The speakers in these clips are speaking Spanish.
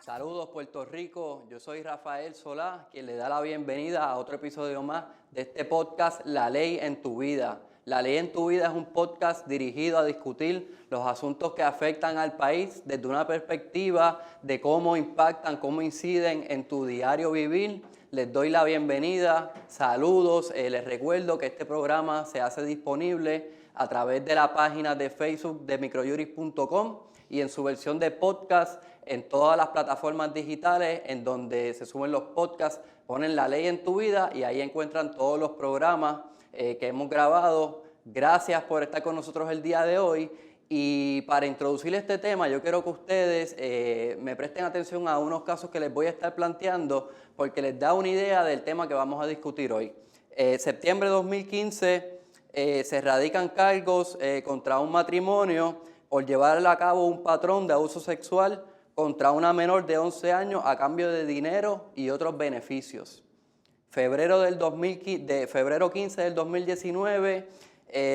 Saludos Puerto Rico, yo soy Rafael Solá, quien le da la bienvenida a otro episodio más de este podcast La Ley en tu Vida. La Ley en tu Vida es un podcast dirigido a discutir los asuntos que afectan al país desde una perspectiva de cómo impactan, cómo inciden en tu diario vivir. Les doy la bienvenida, saludos, les recuerdo que este programa se hace disponible a través de la página de Facebook de microjuris.com y en su versión de podcast en todas las plataformas digitales en donde se suben los podcasts, ponen La Ley en tu Vida y ahí encuentran todos los programas que hemos grabado. Gracias por estar con nosotros el día de hoy. Y para introducir este tema, yo quiero que ustedes me presten atención a unos casos que les voy a estar planteando porque les da una idea del tema que vamos a discutir hoy. Septiembre de 2015 se radican cargos contra un matrimonio por llevar a cabo un patrón de abuso sexual contra una menor de 11 años a cambio de dinero y otros beneficios. Febrero 15 del 2019,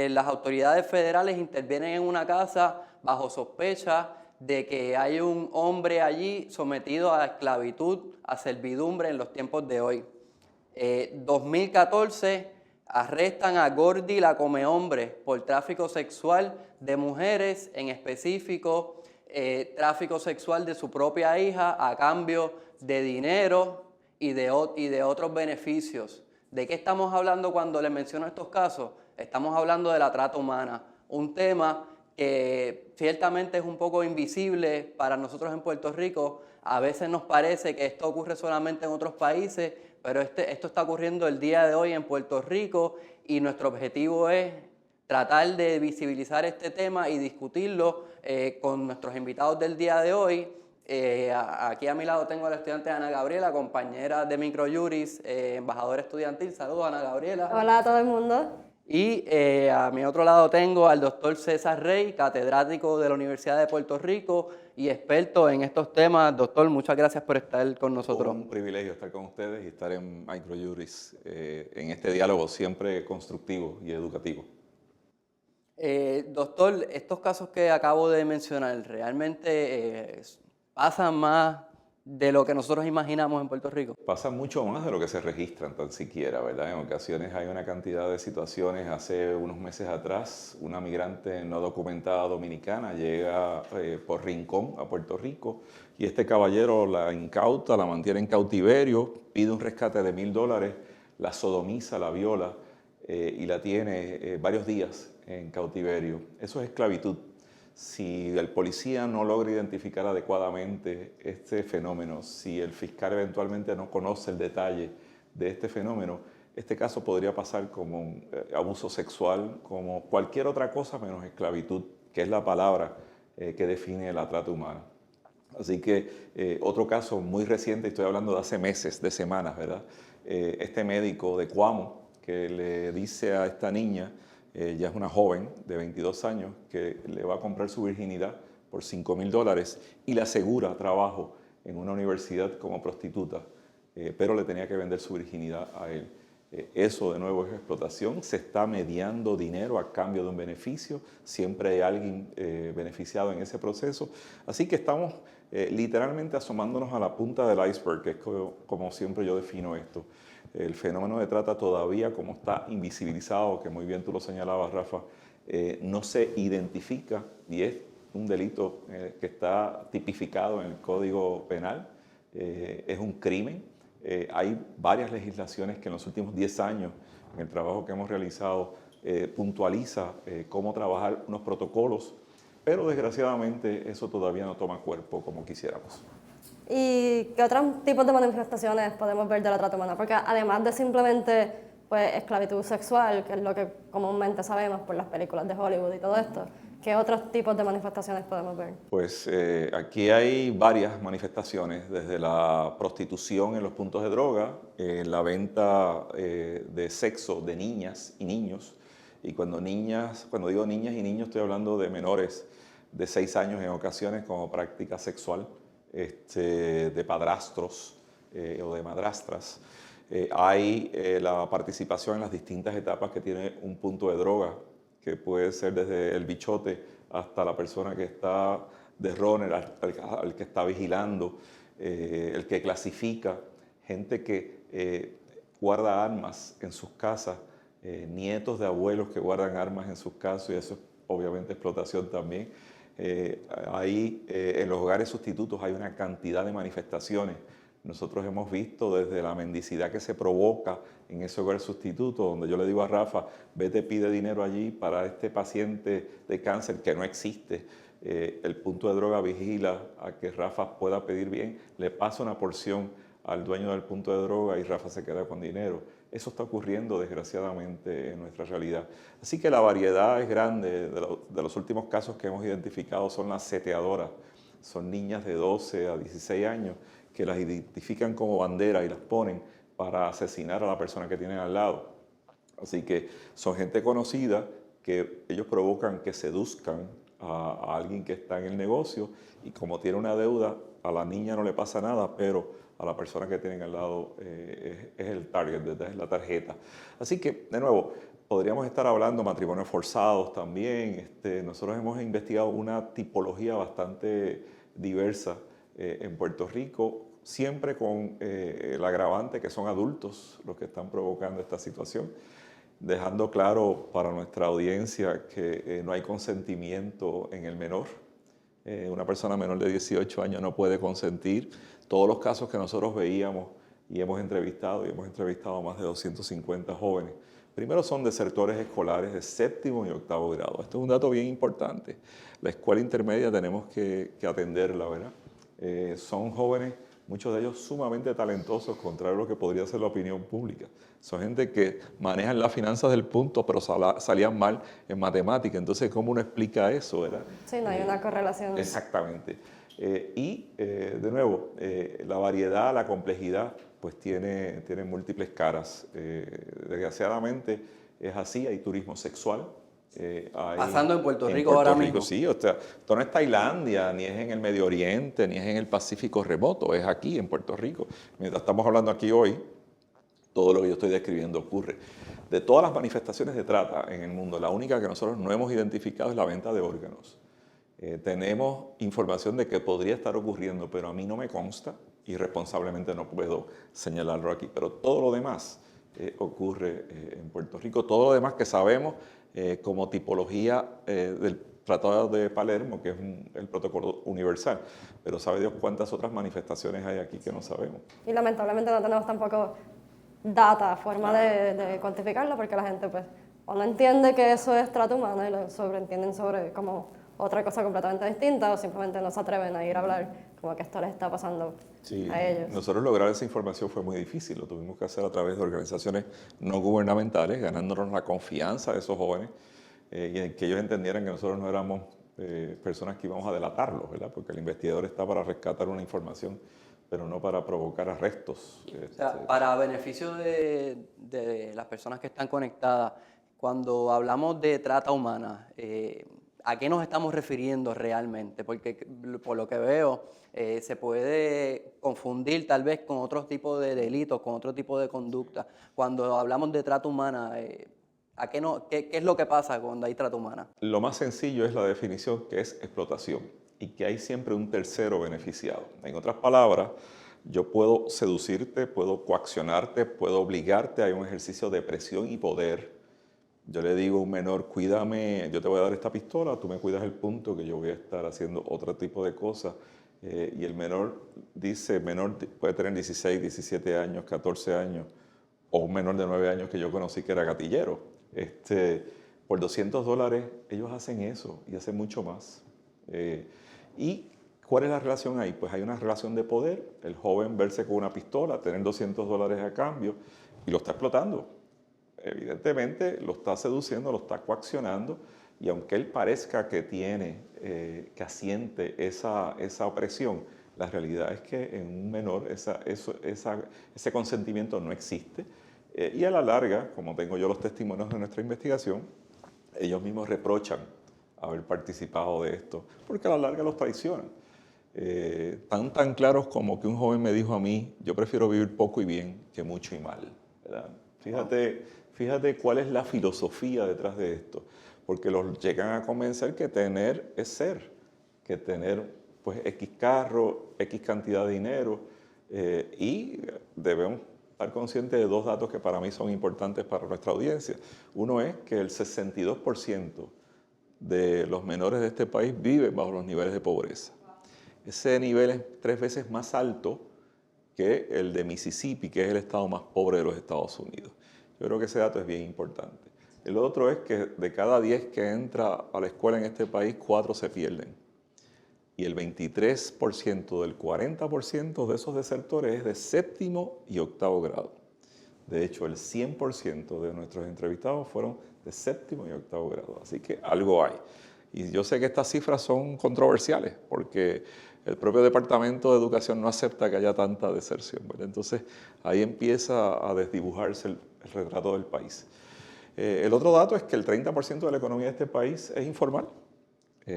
las autoridades federales intervienen en una casa bajo sospecha de que hay un hombre allí sometido a esclavitud, a servidumbre en los tiempos de hoy. 2014, arrestan a Gordy la Comehombre por tráfico sexual de mujeres, en específico tráfico sexual de su propia hija a cambio de dinero y de otros beneficios. ¿De qué estamos hablando cuando les menciono estos casos? Estamos hablando de la trata humana, un tema que ciertamente es un poco invisible para nosotros en Puerto Rico. A veces nos parece que esto ocurre solamente en otros países, pero esto está ocurriendo el día de hoy en Puerto Rico y nuestro objetivo es tratar de visibilizar este tema y discutirlo con nuestros invitados del día de hoy. Aquí a mi lado tengo a la estudiante Ana Gabriela, compañera de Microjuris, embajadora estudiantil. Saludos, Ana Gabriela. Hola a todo el mundo. Y a mi otro lado tengo al doctor César Rey, catedrático de la Universidad de Puerto Rico y experto en estos temas. Doctor, muchas gracias por estar con nosotros. Un privilegio estar con ustedes y estar en Microjuris, en este diálogo siempre constructivo y educativo. Doctor, estos casos que acabo de mencionar realmente pasan más de lo que nosotros imaginamos en Puerto Rico. Pasa mucho más de lo que se registran tan siquiera, ¿verdad? En ocasiones hay una cantidad de situaciones. Hace unos meses atrás, una migrante no documentada dominicana llega por Rincón a Puerto Rico y este caballero la incauta, la mantiene en cautiverio, pide un rescate de $1,000, la sodomiza, la viola y la tiene varios días en cautiverio. Eso es esclavitud. Si el policía no logra identificar adecuadamente este fenómeno, si el fiscal eventualmente no conoce el detalle de este fenómeno, este caso podría pasar como un abuso sexual, como cualquier otra cosa menos esclavitud, que es la palabra que define la trata humana. Así que otro caso muy reciente, estoy hablando de hace meses, de semanas, ¿verdad? Este médico de Cuamo que le dice a esta niña, ella es una joven de 22 años que le va a comprar su virginidad por $5,000 y le asegura trabajo en una universidad como prostituta, pero le tenía que vender su virginidad a él. Eso de nuevo es explotación, se está mediando dinero a cambio de un beneficio, siempre hay alguien beneficiado en ese proceso, así que estamos literalmente asomándonos a la punta del iceberg, que es como siempre yo defino esto. El fenómeno de trata todavía, como está invisibilizado, que muy bien tú lo señalabas, Rafa, no se identifica y es un delito que está tipificado en el Código Penal, es un crimen. Hay varias legislaciones que en los últimos 10 años, en el trabajo que hemos realizado, puntualiza cómo trabajar unos protocolos, pero desgraciadamente eso todavía no toma cuerpo como quisiéramos. ¿Y qué otros tipos de manifestaciones podemos ver de la trata humana? Porque además de simplemente pues, esclavitud sexual, que es lo que comúnmente sabemos por las películas de Hollywood y todo esto, ¿qué otros tipos de manifestaciones podemos ver? Pues aquí hay varias manifestaciones, desde la prostitución en los puntos de droga, la venta de sexo de niñas y niños. Y cuando digo niñas y niños, estoy hablando de menores de 6 años en ocasiones como práctica sexual, de padrastros o de madrastras. Hay la participación en las distintas etapas que tiene un punto de droga, que puede ser desde el bichote hasta la persona que está de runner, al que está vigilando, el que clasifica, gente que guarda armas en sus casas, nietos de abuelos que guardan armas en sus casas, y eso es obviamente explotación también. Ahí en los hogares sustitutos hay una cantidad de manifestaciones. Nosotros hemos visto desde la mendicidad que se provoca en ese hogar sustituto, donde yo le digo a Rafa, vete, pide dinero allí para este paciente de cáncer que no existe. El punto de droga vigila a que Rafa pueda pedir bien, le pasa una porción al dueño del punto de droga y Rafa se queda con dinero. Eso está ocurriendo desgraciadamente en nuestra realidad. Así que la variedad es grande. De los últimos casos que hemos identificado son las seteadoras. Son niñas de 12 a 16 años que las identifican como bandera y las ponen para asesinar a la persona que tienen al lado. Así que son gente conocida que ellos provocan que seduzcan a alguien que está en el negocio, y como tiene una deuda, a la niña no le pasa nada, pero a la persona que tienen al lado es el target, es la tarjeta. Así que, de nuevo, podríamos estar hablando de matrimonios forzados también. Nosotros hemos investigado una tipología bastante diversa en Puerto Rico, siempre con el agravante que son adultos los que están provocando esta situación, dejando claro para nuestra audiencia que no hay consentimiento en el menor. Una persona menor de 18 años no puede consentir. Todos los casos que nosotros veíamos y hemos entrevistado a más de 250 jóvenes, primero son desertores escolares de 7º y 8º grado. Esto es un dato bien importante. La escuela intermedia tenemos que atenderla, ¿verdad? Son jóvenes, muchos de ellos sumamente talentosos, contrario a lo que podría ser la opinión pública. Son gente que manejan las finanzas del punto, pero salían mal en matemática. Entonces, ¿cómo uno explica eso, verdad? Sí, no hay una correlación. Exactamente. De nuevo, la variedad, la complejidad, pues tiene múltiples caras. Desgraciadamente es así. Hay turismo sexual. Pasando en Puerto Rico ahora mismo. Sí, o sea, esto no es Tailandia, ni es en el Medio Oriente, ni es en el Pacífico remoto, es aquí en Puerto Rico. Mientras estamos hablando aquí hoy, todo lo que yo estoy describiendo ocurre. De todas las manifestaciones de trata en el mundo, la única que nosotros no hemos identificado es la venta de órganos. Tenemos información de que podría estar ocurriendo, pero a mí no me consta y responsablemente no puedo señalarlo aquí. Pero todo lo demás ocurre en Puerto Rico. Todo lo demás que sabemos como tipología del Tratado de Palermo, que es el protocolo universal. Pero sabe Dios cuántas otras manifestaciones hay aquí que no sabemos. Y lamentablemente no tenemos tampoco data, forma de cuantificarlo, porque la gente pues o no entiende que eso es trata humana y lo sobreentienden sobre como otra cosa completamente distinta, o simplemente no se atreven a ir a hablar como que esto les está pasando a ellos. Nosotros lograr esa información fue muy difícil, lo tuvimos que hacer a través de organizaciones no gubernamentales, ganándonos la confianza de esos jóvenes y en que ellos entendieran que nosotros no éramos personas que íbamos a delatarlos, ¿verdad? Porque el investigador está para rescatar una información, pero no para provocar arrestos. O sea, para beneficio de las personas que están conectadas, cuando hablamos de trata humana, ¿a qué nos estamos refiriendo realmente? Porque por lo que veo, se puede confundir tal vez con otro tipo de delitos, con otro tipo de conducta. Cuando hablamos de trata humana, ¿qué es lo que pasa cuando hay trata humana? Lo más sencillo es la definición, que es explotación, y que hay siempre un tercero beneficiado. En otras palabras, yo puedo seducirte, puedo coaccionarte, puedo obligarte a un ejercicio de presión y poder. Yo le digo a un menor, cuídame, yo te voy a dar esta pistola, tú me cuidas el punto, que yo voy a estar haciendo otro tipo de cosas. Y el menor dice, puede tener 16, 17 años, 14 años, o un menor de 9 años que yo conocí que era gatillero. Por $200 ellos hacen eso y hacen mucho más. ¿Y cuál es la relación ahí? Pues hay una relación de poder, el joven verse con una pistola, tener $200 a cambio y lo está explotando. Evidentemente lo está seduciendo, lo está coaccionando, y aunque él parezca que tiene, que asiente esa opresión, la realidad es que en un menor ese consentimiento no existe. Y a la larga, como tengo yo los testimonios de nuestra investigación, ellos mismos reprochan haber participado de esto, porque a la larga los traicionan. tan claros como que un joven me dijo a mí, yo prefiero vivir poco y bien que mucho y mal, ¿verdad? Fíjate cuál es la filosofía detrás de esto, porque los llegan a convencer que tener es ser, que tener pues X carro, X cantidad de dinero, y debemos estar conscientes de dos datos que para mí son importantes para nuestra audiencia. Uno es que el 62% de los menores de este país viven bajo los niveles de pobreza. Ese nivel es 3 veces más alto que el de Mississippi, que es el estado más pobre de los Estados Unidos. Yo creo que ese dato es bien importante. El otro es que de cada 10 que entra a la escuela en este país, 4 se pierden. Y el 23% del 40% de esos desertores es de 7º y 8º grado. De hecho, el 100% de nuestros entrevistados fueron de 7º y 8º grado. Así que algo hay. Y yo sé que estas cifras son controversiales porque el propio Departamento de Educación no acepta que haya tanta deserción, ¿verdad? Entonces ahí empieza a desdibujarse el retrato del país. El otro dato es que el 30% de la economía de este país es informal.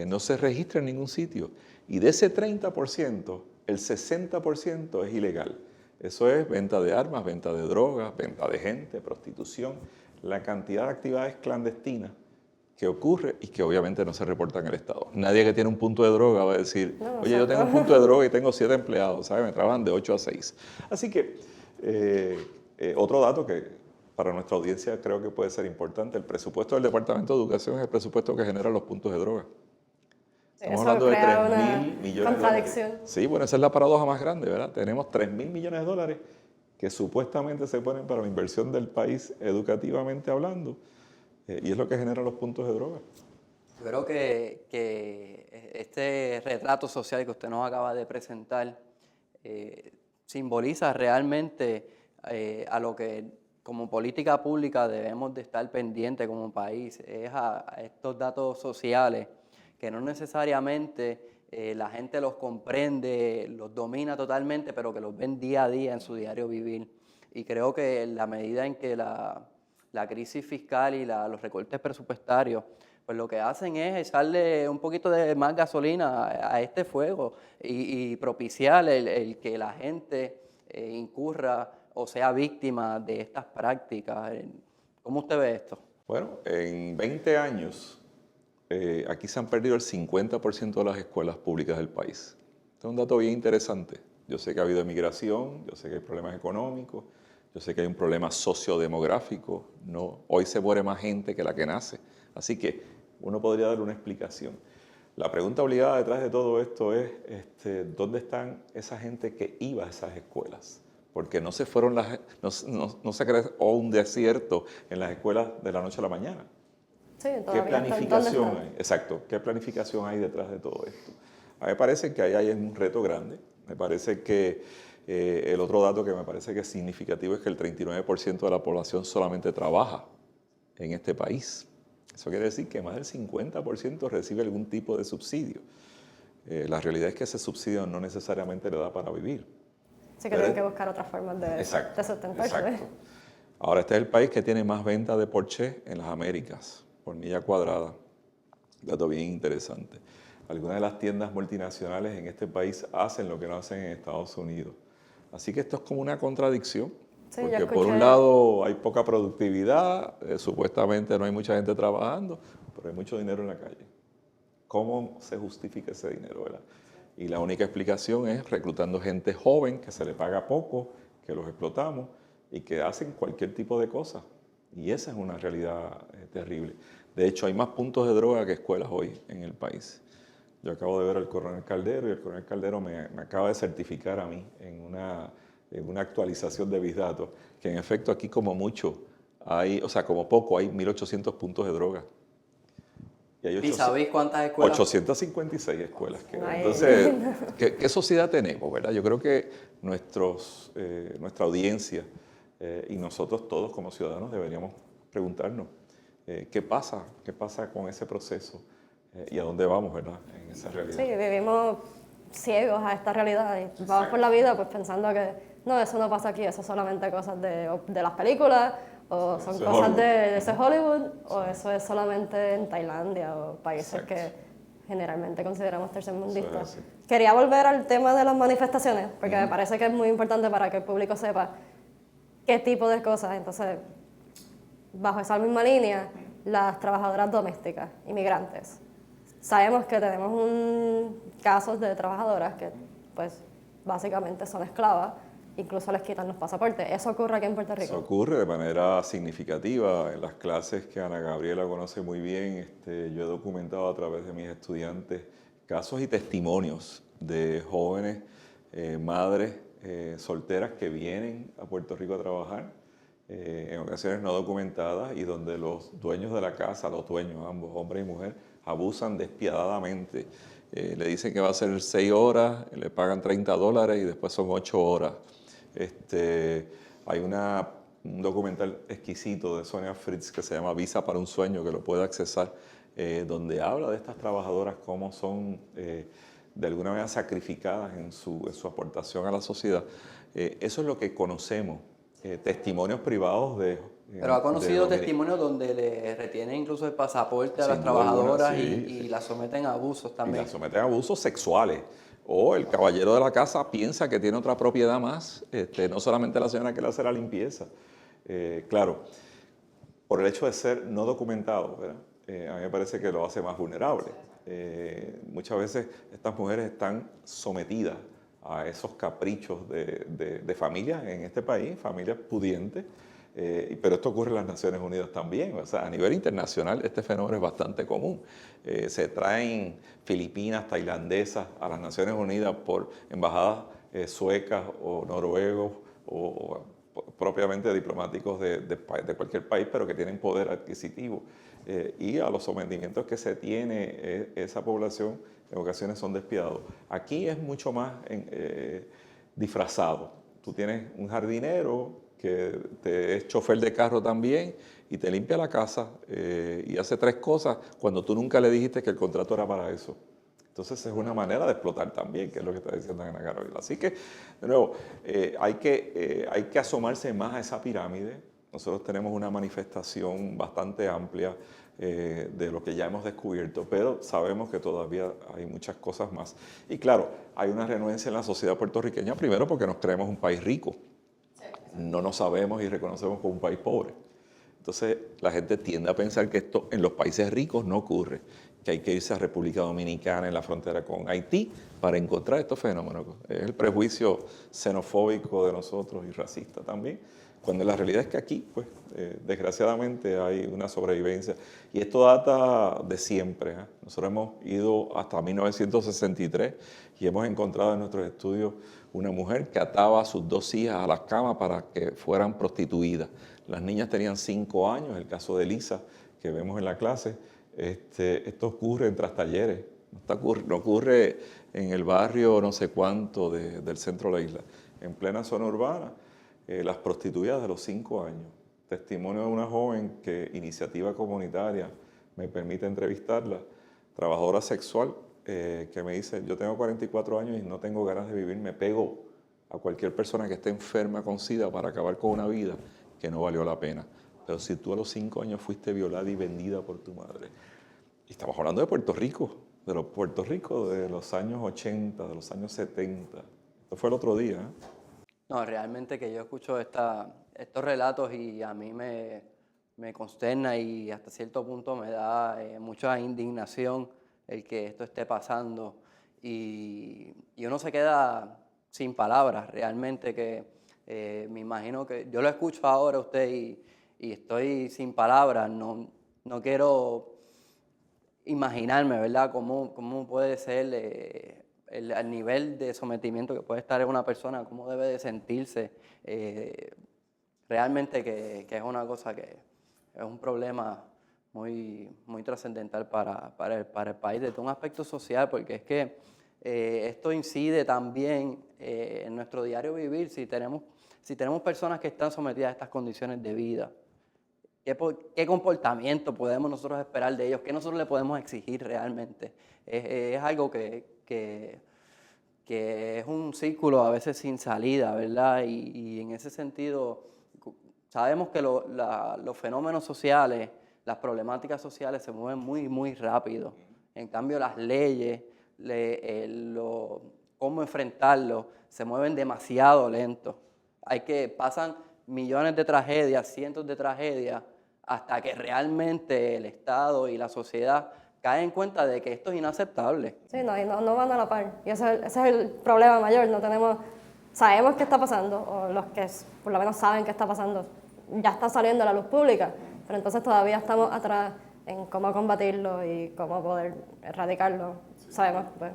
No se registra en ningún sitio. Y de ese 30%, el 60% es ilegal. Eso es venta de armas, venta de drogas, venta de gente, prostitución, la cantidad de actividades clandestinas que ocurre y que obviamente no se reporta en el Estado. Nadie que tiene un punto de droga va a decir, oye, yo tengo un punto de droga y tengo 7 empleados, ¿sabes? Me trabajan de 8 a 6. Así que otro dato que para nuestra audiencia creo que puede ser importante, el presupuesto del Departamento de Educación es el presupuesto que genera los puntos de droga. Estamos hablando de 3.000 millones de dólares. Sí, bueno, esa es la paradoja más grande, ¿verdad? Tenemos 3.000 millones de dólares que supuestamente se ponen para la inversión del país educativamente hablando, y es lo que genera los puntos de droga. Yo creo que este retrato social que usted nos acaba de presentar simboliza realmente a lo que como política pública debemos de estar pendientes como país, es a estos datos sociales que no necesariamente la gente los comprende, los domina totalmente, pero que los ven día a día en su diario vivir. Y creo que en la medida en que la crisis fiscal y los recortes presupuestarios, pues lo que hacen es echarle un poquito de más gasolina a este fuego y propiciar el que la gente incurra o sea víctima de estas prácticas. ¿Cómo usted ve esto? Bueno, en 20 años aquí se han perdido el 50% de las escuelas públicas del país. Este es un dato bien interesante. Yo sé que ha habido emigración, yo sé que hay problemas económicos, yo sé que hay un problema sociodemográfico. No, hoy se muere más gente que la que nace. Así que uno podría dar una explicación. La pregunta obligada detrás de todo esto es, ¿dónde están esa gente que iba a esas escuelas? Porque no se fueron no se creó un desierto en las escuelas de la noche a la mañana. Sí, ¿Qué planificación hay? Exacto, ¿qué planificación hay detrás de todo esto? A mí me parece que ahí hay un reto grande. Me parece que el otro dato que me parece que es significativo es que el 39% de la población solamente trabaja en este país. Eso quiere decir que más del 50% recibe algún tipo de subsidio. La realidad es que ese subsidio no necesariamente le da para vivir. Sí, que tienen que buscar otras formas de sustentarse. Exacto. Ahora, este es el país que tiene más ventas de Porsche en las Américas, por milla cuadrada. Dato bien interesante. Algunas de las tiendas multinacionales en este país hacen lo que no hacen en Estados Unidos. Así que esto es como una contradicción. Sí, porque por un lado hay poca productividad, supuestamente no hay mucha gente trabajando, pero hay mucho dinero en la calle. ¿Cómo se justifica ese dinero, verdad? Y la única explicación es reclutando gente joven que se le paga poco, que los explotamos y que hacen cualquier tipo de cosa. Y esa es una realidad terrible. De hecho, hay más puntos de droga que escuelas hoy en el país. Yo acabo de ver al coronel Caldero y el coronel Caldero me acaba de certificar a mí en una actualización de mis datos, que en efecto aquí como mucho hay, o sea, como poco hay 1.800 puntos de droga. ¿Y sabéis cuántas escuelas? 856 escuelas. Entonces, ¿qué sociedad tenemos, verdad? Yo creo que nuestra audiencia y nosotros todos como ciudadanos deberíamos preguntarnos qué pasa con ese proceso y a dónde vamos, ¿verdad? En esa realidad. Sí, vivimos ciegos a esta realidad y vamos por la vida pues pensando que no, eso no pasa aquí, eso es solamente cosas de las películas, o son cosas de ese Hollywood, o eso es solamente en Tailandia o países que generalmente consideramos tercermundistas. Sí, sí. Quería volver al tema de las manifestaciones, porque me parece que es muy importante para que el público sepa qué tipo de cosas. Entonces, bajo esa misma línea, las trabajadoras domésticas, inmigrantes. Sabemos que tenemos casos de trabajadoras que, pues, básicamente son esclavas, incluso les quitan los pasaportes. ¿Eso ocurre aquí en Puerto Rico? Eso ocurre de manera significativa. En las clases que Ana Gabriela conoce muy bien, yo he documentado a través de mis estudiantes casos y testimonios de jóvenes, madres solteras que vienen a Puerto Rico a trabajar, en ocasiones no documentadas, y donde los dueños de la casa, los dueños, ambos, hombre y mujer, abusan despiadadamente. Le dicen que va a ser 6 horas, le pagan $30 y después son 8 horas. Hay un documental exquisito de Sonia Fritz que se llama Visa para un sueño, que lo puede accesar, donde habla de estas trabajadoras, cómo son de alguna manera sacrificadas en su aportación a la sociedad. Eso es lo que conocemos, testimonios privados de... Pero ha conocido testimonios donde le retienen incluso el pasaporte a las trabajadoras y las someten a abusos también. Y las someten a abusos sexuales. O el caballero de la casa piensa que tiene otra propiedad más, no solamente la señora que le hace la limpieza. Claro, por el hecho de ser no documentado, ¿verdad? A mí me parece que lo hace más vulnerable. Muchas veces estas mujeres están sometidas a esos caprichos de familias en este país, familias pudientes, pero esto ocurre en las Naciones Unidas también. O sea, a nivel internacional este fenómeno es bastante común. Se traen filipinas, tailandesas a las Naciones Unidas por embajadas suecas o noruegos o propiamente diplomáticos de cualquier país, pero que tienen poder adquisitivo. Y a los sometimientos que se tiene esa población en ocasiones son despiadados. Aquí es mucho más disfrazado. Tú tienes un jardinero que te es chofer de carro también y te limpia la casa y hace 3 cosas cuando tú nunca le dijiste que el contrato era para eso. Entonces es una manera de explotar también, que es lo que está diciendo Ana Gabriela. Así que, de nuevo, hay que asomarse más a esa pirámide. Nosotros tenemos una manifestación bastante amplia de lo que ya hemos descubierto, pero sabemos que todavía hay muchas cosas más. Y claro, hay una renuencia en la sociedad puertorriqueña, primero porque nos creemos un país rico. No nos sabemos y reconocemos como un país pobre. Entonces la gente tiende a pensar que esto en los países ricos no ocurre, que hay que irse a República Dominicana en la frontera con Haití para encontrar estos fenómenos. Es el prejuicio xenofóbico de nosotros y racista también, cuando la realidad es que aquí, pues, desgraciadamente hay una sobrevivencia. Y esto data de siempre, ¿eh? Nosotros hemos ido hasta 1963 y hemos encontrado en nuestros estudios una mujer que ataba a sus 2 hijas a las camas para que fueran prostituidas. Las niñas tenían 5 años, el caso de Lisa, que vemos en la clase. Esto ocurre en Trastalleres, no ocurre en el barrio no sé cuánto del centro de la isla. En plena zona urbana, las prostituidas de los 5 años. Testimonio de una joven que iniciativa comunitaria me permite entrevistarla, trabajadora sexual, que me dice: yo tengo 44 años y no tengo ganas de vivir, me pego a cualquier persona que esté enferma con SIDA para acabar con una vida que no valió la pena. Pero si tú a los 5 años fuiste violada y vendida por tu madre. Y estamos hablando de Puerto Rico, de los Puerto Rico de los años 80, de los años 70. Esto fue el otro día, ¿eh? No, realmente que yo escucho estos relatos y a mí me consterna y hasta cierto punto me da mucha indignación el que esto esté pasando. Y uno se queda sin palabras, realmente, que me imagino que yo lo escucho ahora a usted y estoy sin palabras. No quiero imaginarme, ¿verdad?, cómo puede ser el nivel de sometimiento que puede estar en una persona, cómo debe de sentirse. Realmente que es una cosa que es un problema muy, muy trascendental para el país desde un aspecto social, porque es que esto incide también en nuestro diario vivir. Si tenemos personas que están sometidas a estas condiciones de vida, ¿qué comportamiento podemos nosotros esperar de ellos? ¿Qué nosotros le podemos exigir realmente? Es algo que es un círculo a veces sin salida, ¿verdad? Y en ese sentido, sabemos que los fenómenos sociales, las problemáticas sociales se mueven muy, muy rápido. En cambio, las leyes, cómo enfrentarlo, se mueven demasiado lento. Pasan millones de tragedias, cientos de tragedias, hasta que realmente el Estado y la sociedad caen en cuenta de que esto es inaceptable. Sí, no, y no van a la par. Y ese es el problema mayor. Sabemos qué está pasando, o los que por lo menos saben qué está pasando, ya está saliendo a la luz pública, pero entonces todavía estamos atrás en cómo combatirlo y cómo poder erradicarlo. Sabemos, pues,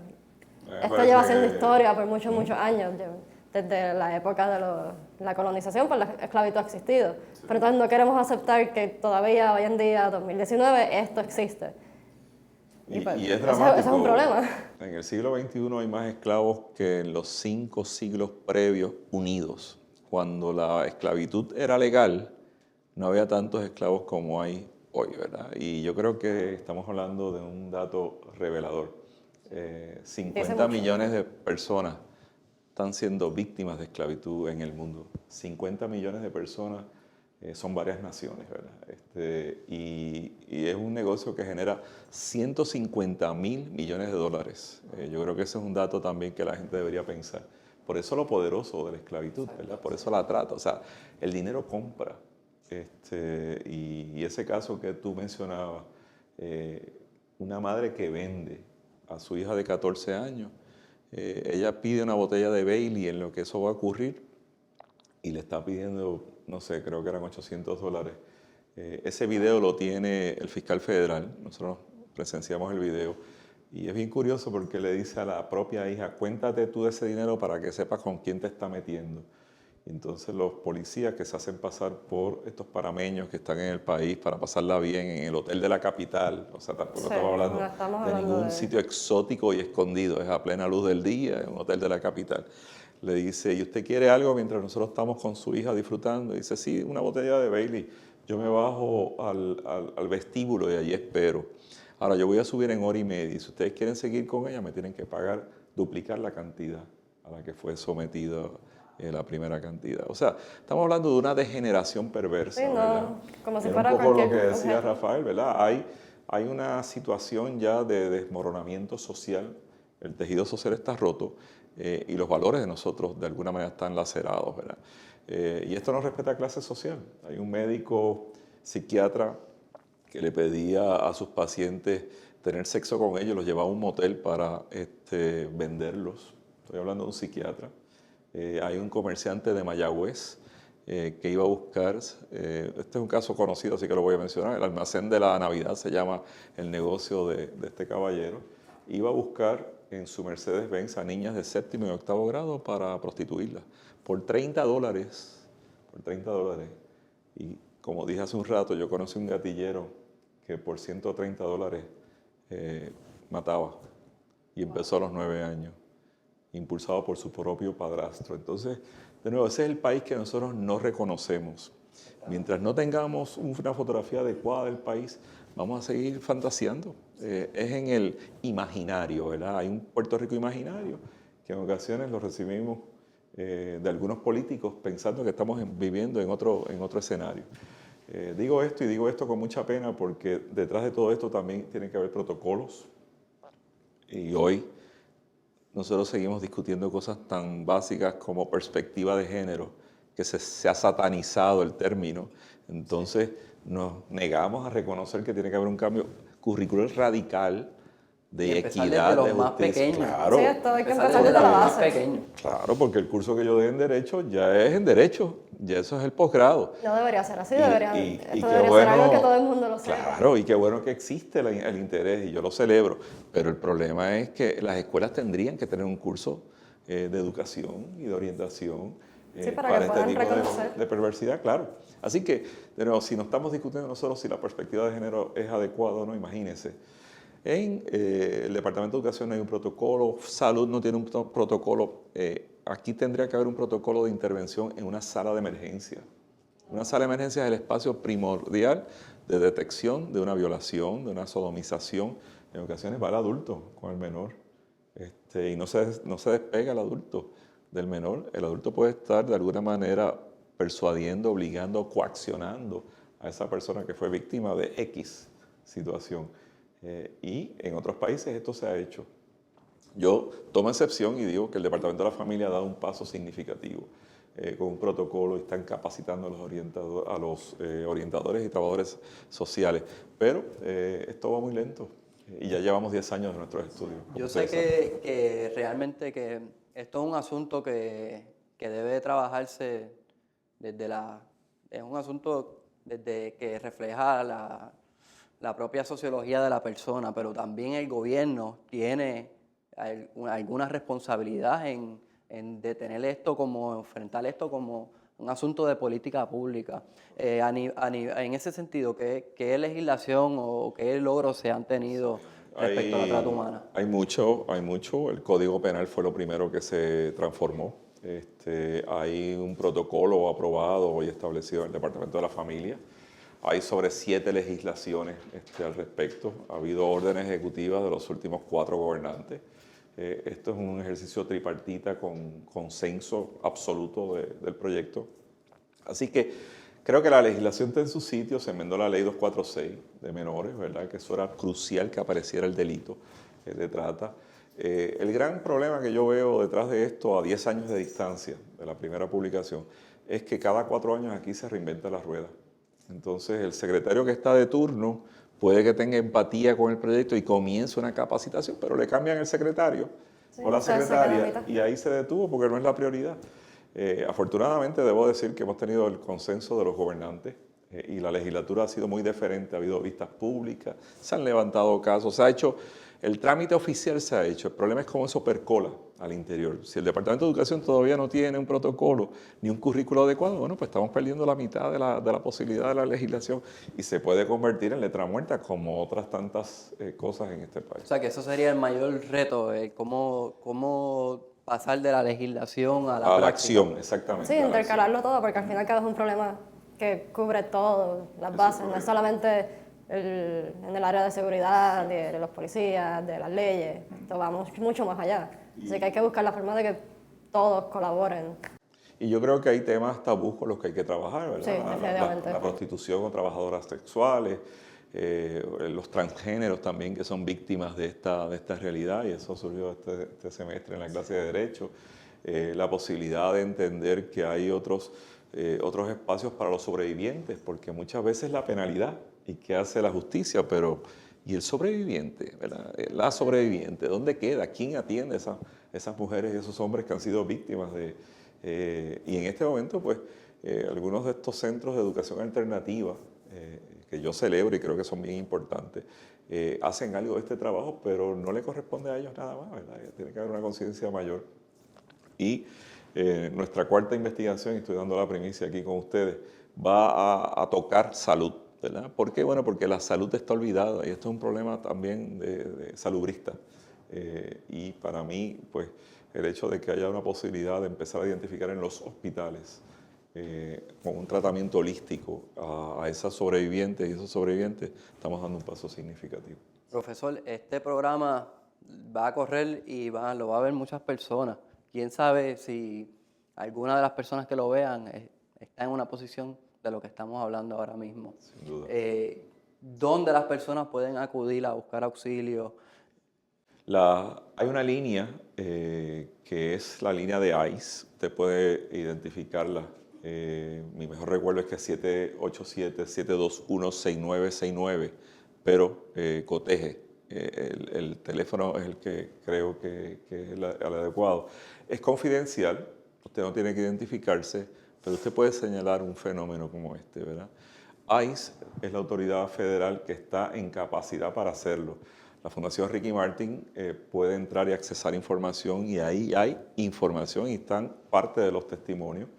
esto lleva siendo historia por muchos años, desde la época de la colonización, pues la esclavitud ha existido. Sí. Pero entonces no queremos aceptar que todavía hoy en día, 2019, esto existe. Y pues, es dramático. Eso es un problema. En el siglo XXI hay más esclavos que en los 5 siglos previos unidos. Cuando la esclavitud era legal, no había tantos esclavos como hay hoy, ¿verdad? Y yo creo que estamos hablando de un dato revelador. 50 millones de personas están siendo víctimas de esclavitud en el mundo. 50 millones de personas son varias naciones, ¿verdad? Y es un negocio que genera 150.000 millones de dólares. Yo creo que ese es un dato también que la gente debería pensar. Por eso lo poderoso de la esclavitud, ¿verdad? Por eso la trata. O sea, el dinero compra. Y ese caso que tú mencionabas, una madre que vende a su hija de 14 años, ella pide una botella de Bailey en lo que eso va a ocurrir y le está pidiendo, no sé, creo que eran $800. Ese video lo tiene el fiscal federal, nosotros presenciamos el video y es bien curioso porque le dice a la propia hija, cuéntate tú de ese dinero para que sepas con quién te está metiendo. Y entonces los policías que se hacen pasar por estos parameños que están en el país para pasarla bien en el hotel de la capital, o sea, tampoco estamos hablando de ningún sitio exótico y escondido, es a plena luz del día, en un hotel de la capital. Le dice, ¿y usted quiere algo mientras nosotros estamos con su hija disfrutando? Y dice, sí, una botella de Bailey. Yo me bajo al vestíbulo y allí espero. Ahora, yo voy a subir en 1 hora y media y si ustedes quieren seguir con ella, me tienen que duplicar la cantidad a la que fue sometida la primera cantidad. O sea, estamos hablando de una degeneración perversa, sí, ¿verdad? Como si era fuera un poco cualquier lo que decía objeto. Rafael, ¿verdad? Hay una situación ya de desmoronamiento social, el tejido social está roto y los valores de nosotros de alguna manera están lacerados, ¿verdad? Y esto no respeta clase social. Hay un médico psiquiatra que le pedía a sus pacientes tener sexo con ellos, los llevaba a un motel para venderlos. Estoy hablando de un psiquiatra. Hay un comerciante de Mayagüez que iba a buscar, este es un caso conocido, así que lo voy a mencionar, el almacén de la Navidad se llama el negocio de este caballero, iba a buscar en su Mercedes-Benz a niñas de 7º y 8º grado para prostituirlas por $30, por $30. Y como dije hace un rato, yo conocí un gatillero que por $130 mataba y empezó a los 9 años. Impulsado por su propio padrastro. Entonces, de nuevo, ese es el país que nosotros no reconocemos. Mientras no tengamos una fotografía adecuada del país, vamos a seguir fantaseando. Es en el imaginario, ¿verdad? Hay un Puerto Rico imaginario que en ocasiones lo recibimos de algunos políticos pensando que estamos viviendo en otro escenario. Digo esto con mucha pena porque detrás de todo esto también tiene que haber protocolos. Y hoy nosotros seguimos discutiendo cosas tan básicas como perspectiva de género, que se ha satanizado el término. Entonces nos negamos a reconocer que tiene que haber un cambio curricular radical de equidad, de los de más justicia. pequeños. Claro. Sí, esto hay que empezar desde la base. Claro, porque el curso que yo dé en Derecho ya es en Derecho, ya eso es el posgrado. No debería ser así, Esto debería ser algo que todo el mundo lo sepa. Claro, y qué bueno que existe el interés, y yo lo celebro, pero el problema es que las escuelas tendrían que tener un curso de educación y de orientación para este tipo reconocer. de perversidad, claro. Así que, de nuevo, si no estamos discutiendo nosotros si la perspectiva de género es adecuada o no, imagínense. En el Departamento de Educación no hay un protocolo, Salud no tiene un protocolo. Aquí tendría que haber un protocolo de intervención en una sala de emergencia. Una sala de emergencia es el espacio primordial de detección de una violación, de una sodomización. En ocasiones va el adulto con el menor y no se despega el adulto del menor. El adulto puede estar de alguna manera persuadiendo, obligando, coaccionando a esa persona que fue víctima de X situación. Y en otros países esto se ha hecho. Yo tomo excepción y digo que el Departamento de la Familia ha dado un paso significativo con un protocolo y están capacitando a los orientadores y trabajadores sociales. Pero esto va muy lento y ya llevamos 10 años de nuestros estudios. Yo sé que realmente que esto es un asunto que debe trabajarse es un asunto desde que refleja la propia sociología de la persona, pero también el gobierno tiene alguna responsabilidad en detener esto enfrentar esto como un asunto de política pública. En ese sentido, ¿qué legislación o qué logros se han tenido respecto a la trata humana? Hay mucho. El Código Penal fue lo primero que se transformó. Hay un protocolo aprobado y establecido en el Departamento de la Familia. Hay sobre 7 legislaciones al respecto. Ha habido órdenes ejecutivas de los últimos 4 gobernantes. Esto es un ejercicio tripartita con consenso absoluto del proyecto. Así que creo que la legislación está en su sitio. Se enmendó la ley 246 de menores, ¿verdad? Que eso era crucial que apareciera el delito de trata. El gran problema que yo veo detrás de esto a 10 años de distancia de la primera publicación es que cada 4 años aquí se reinventa la rueda. Entonces el secretario que está de turno puede que tenga empatía con el proyecto y comience una capacitación, pero le cambian el secretario o la secretaria y ahí se detuvo porque no es la prioridad. Afortunadamente debo decir que hemos tenido el consenso de los gobernantes y la legislatura ha sido muy deferente, ha habido vistas públicas, se han levantado casos, se ha hecho, el trámite oficial se ha hecho, el problema es cómo eso percola al interior. Si el Departamento de Educación todavía no tiene un protocolo ni un currículo adecuado, bueno, pues estamos perdiendo la mitad de la posibilidad de la legislación y se puede convertir en letra muerta como otras tantas cosas en este país. O sea, que eso sería el mayor reto, cómo pasar de la legislación a la acción, exactamente. Sí, intercalarlo todo, porque al final cada es un problema que cubre todo, las bases, no es solamente en el área de seguridad, de los policías, de las leyes, esto va mucho más allá. Así que hay que buscar la forma de que todos colaboren. Y yo creo que hay temas tabús con los que hay que trabajar, ¿verdad? Sí, definitivamente. La prostitución o trabajadoras sexuales, los transgéneros también que son víctimas de esta realidad, y eso surgió este semestre en la clase de Derecho. La posibilidad de entender que hay otros espacios para los sobrevivientes, porque muchas veces la penalidad y qué hace la justicia, pero ¿y el sobreviviente? ¿Verdad? La sobreviviente, ¿dónde queda? ¿Quién atiende a esas mujeres y esos hombres que han sido víctimas y en este momento, pues, algunos de estos centros de educación alternativa, que yo celebro y creo que son bien importantes, hacen algo de este trabajo, pero no le corresponde a ellos nada más, ¿verdad? Tiene que haber una conciencia mayor. Y nuestra cuarta investigación, y estoy dando la primicia aquí con ustedes, va a tocar salud, ¿verdad? ¿Por qué? Bueno, porque la salud está olvidada y esto es un problema también de salubrista. Y para mí, pues, el hecho de que haya una posibilidad de empezar a identificar en los hospitales con un tratamiento holístico a esas sobrevivientes y esos sobrevivientes, estamos dando un paso significativo. Profesor, este programa va a correr y lo va a ver muchas personas. ¿Quién sabe si alguna de las personas que lo vean está en una posición de lo que estamos hablando ahora mismo? Sin duda. ¿Dónde las personas pueden acudir a buscar auxilio? Hay una línea que es la línea de ICE. Usted puede identificarla. Mi mejor recuerdo es que es 787-721-6969, pero coteje. El teléfono es el que creo que es el adecuado. Es confidencial, usted no tiene que identificarse, pero usted puede señalar un fenómeno como este, ¿verdad? ICE es la autoridad federal que está en capacidad para hacerlo. La Fundación Ricky Martin puede entrar y accesar información y ahí hay información y están parte de los testimonios,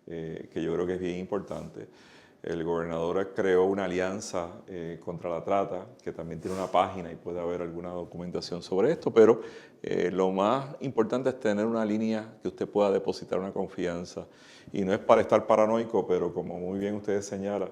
que yo creo que es bien importante. El gobernador creó una alianza contra la trata, que también tiene una página y puede haber alguna documentación sobre esto, pero lo más importante es tener una línea que usted pueda depositar una confianza. Y no es para estar paranoico, pero como muy bien ustedes señalan,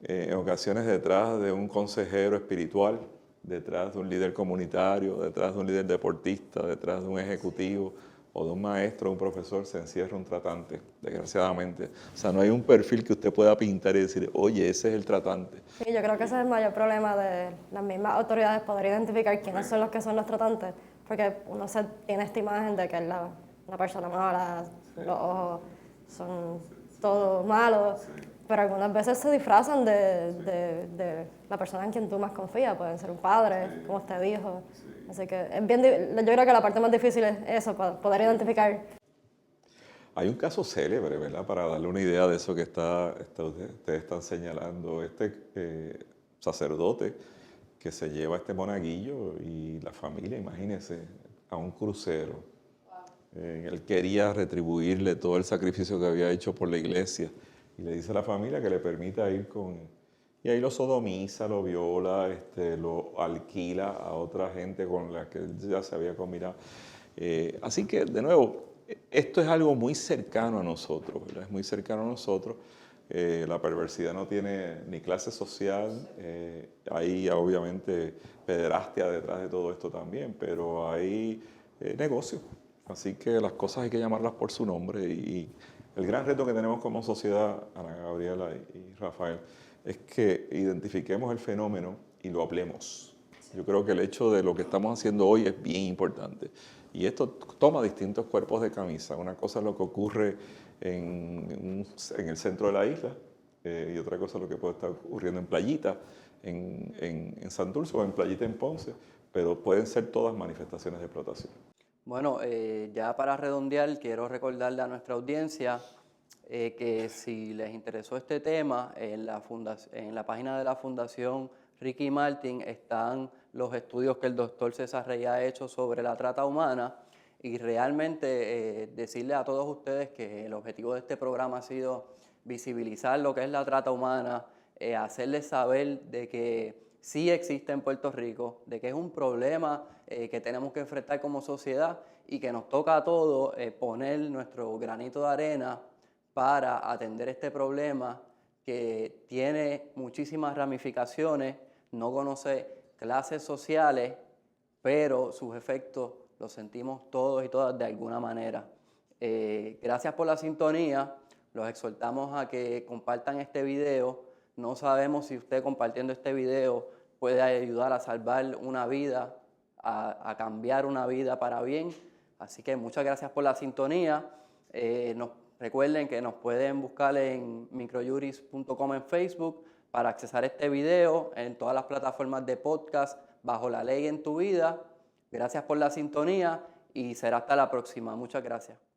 en ocasiones detrás de un consejero espiritual, detrás de un líder comunitario, detrás de un líder deportista, detrás de un ejecutivo, o de un maestro o un profesor se encierra un tratante, desgraciadamente. O sea, no hay un perfil que usted pueda pintar y decir, oye, ese es el tratante. Sí, yo creo que ese es el mayor problema de las mismas autoridades, poder identificar quiénes son los que son los tratantes, porque uno tiene esta imagen de que es una persona mala, los ojos son todos malos, pero algunas veces se disfrazan de la persona en quien tú más confías, pueden ser un padre, como usted dijo. Así que es yo creo que la parte más difícil es eso, poder identificar. Hay un caso célebre, ¿verdad? Para darle una idea de eso que ustedes están señalando. Sacerdote que se lleva a este monaguillo y la familia, imagínense, a un crucero. Él quería retribuirle todo el sacrificio que había hecho por la iglesia y le dice a la familia que le permita ir con él. Y ahí lo sodomiza, lo viola, lo alquila a otra gente con la que él ya se había combinado. Así que, de nuevo, esto es algo muy cercano a nosotros, ¿verdad? Es muy cercano a nosotros. La perversidad no tiene ni clase social, hay obviamente pederastia detrás de todo esto también, pero hay negocio. Así que las cosas hay que llamarlas por su nombre y el gran reto que tenemos como sociedad, Ana Gabriela y Rafael, es que identifiquemos el fenómeno y lo hablemos. Yo creo que el hecho de lo que estamos haciendo hoy es bien importante. Y esto toma distintos cuerpos de camisa. Una cosa es lo que ocurre en el centro de la isla y otra cosa es lo que puede estar ocurriendo en Playita, en Santurce o en Playita en Ponce, pero pueden ser todas manifestaciones de explotación. Bueno, ya para redondear, quiero recordarle a nuestra audiencia que si les interesó este tema, en la página de la Fundación Ricky Martin están los estudios que el doctor César Rey ha hecho sobre la trata humana y realmente decirle a todos ustedes que el objetivo de este programa ha sido visibilizar lo que es la trata humana, hacerles saber de que sí existe en Puerto Rico, de que es un problema que tenemos que enfrentar como sociedad y que nos toca a todos poner nuestro granito de arena para atender este problema que tiene muchísimas ramificaciones, no conoce clases sociales, pero sus efectos los sentimos todos y todas de alguna manera. Gracias por la sintonía, los exhortamos a que compartan este video. No sabemos si usted compartiendo este video puede ayudar a salvar una vida, a cambiar una vida para bien. Así que muchas gracias por la sintonía. Recuerden que nos pueden buscar en microjuris.com en Facebook para accesar este video en todas las plataformas de podcast bajo la ley en tu vida. Gracias por la sintonía y será hasta la próxima. Muchas gracias.